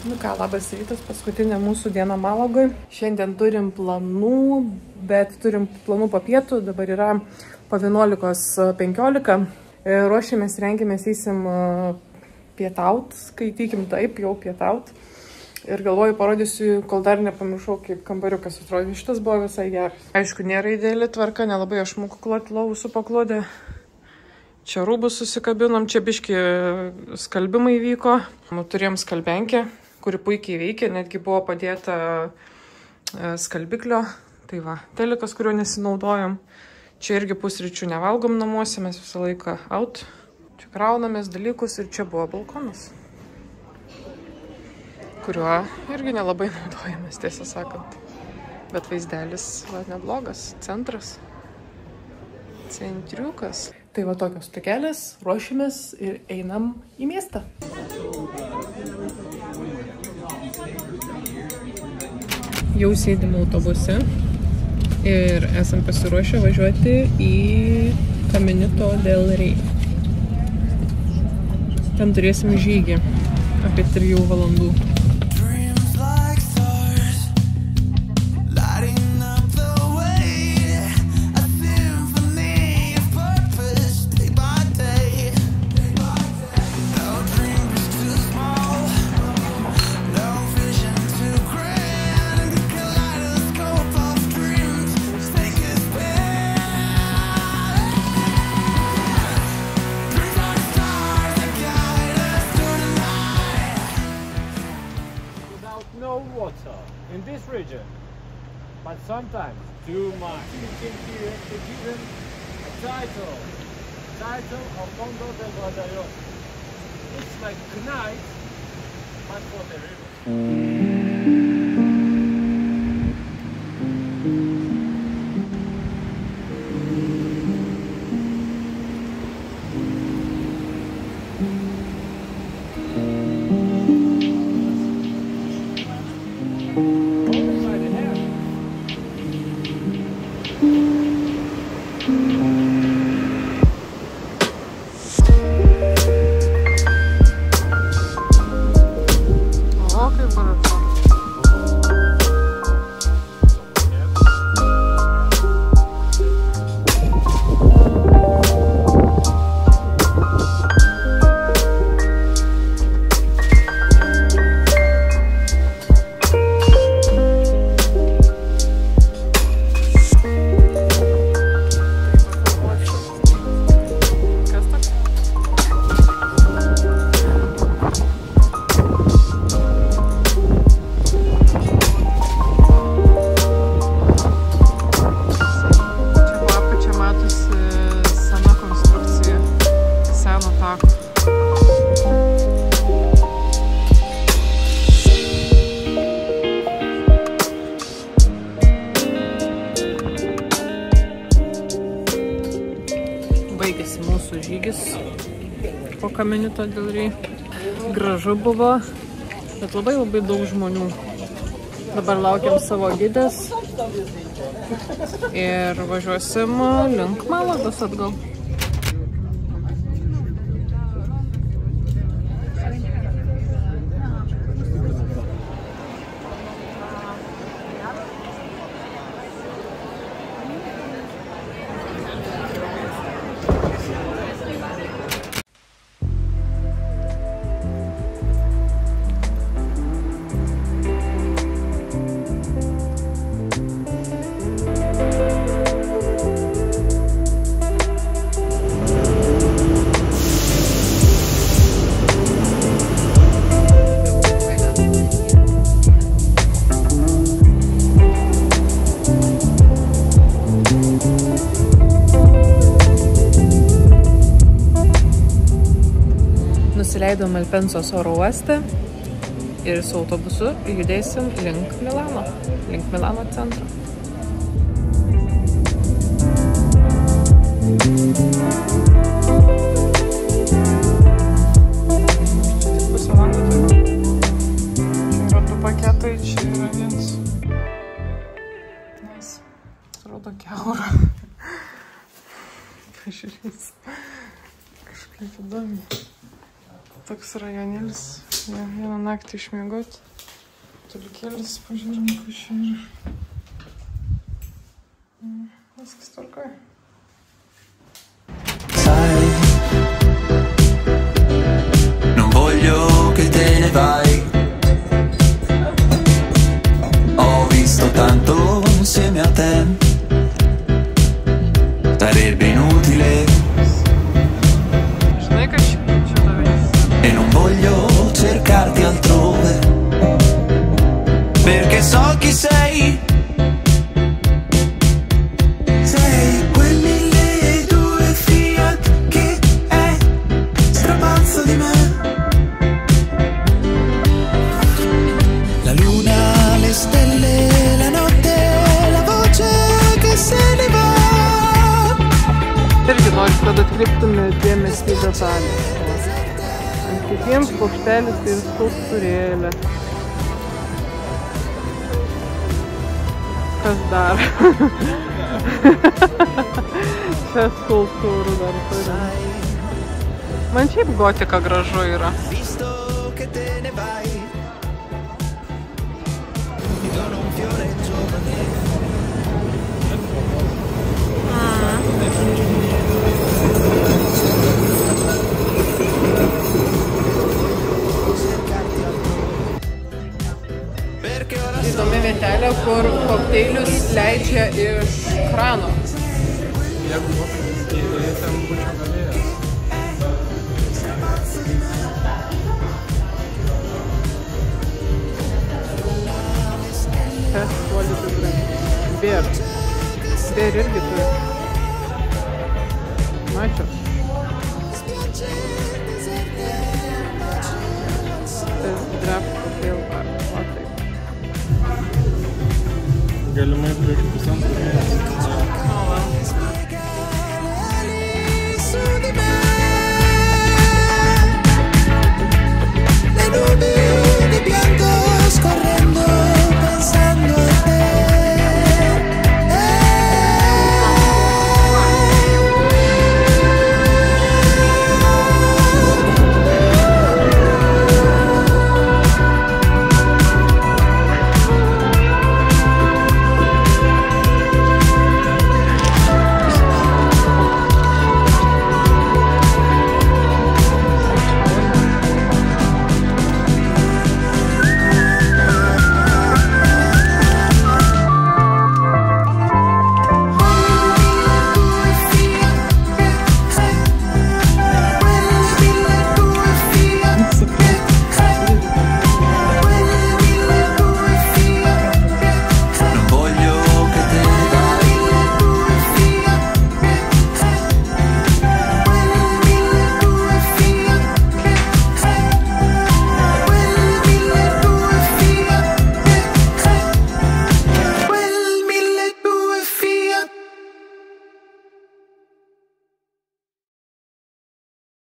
Nu ką, labas rytas, paskutinė mūsų diena Malagoj. Šiandien turim planų, bet turim planų po pietų, dabar yra po 11:15. Ruošiamės, rengiamės, eisim pietaut, skaitykim taip, jau pietaut. Ir galvoju, parodysiu, kol dar nepamiršau, kaip kambariukas atrodo. Šitas buvo visai geras. Aišku, nėra ideali tvarka, nelabai aš moku kloti lovų su paklodė. Čia rūbus susikabinom, čia biški skalbimai vyko. Turėjom skalbenkę, kuri puikiai veikia, netgi buvo padėta skalbiklio. Tai va, telikas, kuriuo nesinaudojom. Čia irgi pusryčių nevalgom namuose, mes visą laiką out. Čia kraunamės dalykus ir čia buvo balkonas, kuriuo irgi nelabai naudojamės, tiesą sakant. Bet vaizdelis va, neblogas, centras, centriukas. Tai va tokios tokelės, ruošimės ir einam į miestą. Jau sėdim autobuse ir esam pasiruošę važiuoti į Caminito del Rey. Ten turėsim žygį apie 3 valandų. In this region, but sometimes too much. You can hear it given a title of Fondo del Guadalupe. It's like Knight, but for the river. Baigėsi mūsų žygis po Caminito del Rey. Gražu buvo, bet labai daug žmonių. Dabar laukiam savo gidės ir važiuosim link Malagos atgal. Nusileidom Malpensos oro uoste ir su autobusu judėsim link Milano centro. Pusę valandą. Čia yra 2 paketai, čia yra 1. Nes atrodo kiaura. Pažiūrės. Kažkaip įdomi. Toks rajonėlis Ja, vieną naktį išmiegot. Tulikėlis, pažiūrėjom, kas čia yra. Viskas tvarkoja. Sai, non voglio che te ne vai. Ho visto tanto insieme a te. Sarebbe inutile. Žinai, kad šitą veikia. E non voglio cercarti altrove. Perché so chi sei. Sei quell'ille due Fiat che è strapazzo di me. La luna, le stelle, la notte, la voce che se ne va. Irgi noriu, kad atkreiptume dėmesį į detalę. Ant kiekvienos plokštelės tai ir skulptūrėlė. Kas dar? Čia skulptūrų dar turim. Man šiaip gotika gražu yra. Visto che te ne vai. Ti dono un fiore giovane. Įdomi vietelė, kur kokteilius leidžia iš krano. Jeigu nuotraukos įdėjai, ten būčiau galėjęs. Čia quality drink. Beer. Beer irgi turi. Mačiau. Tas draft cocktail bar. O taip. Galimai prieš pusantro mėnesio. O, va.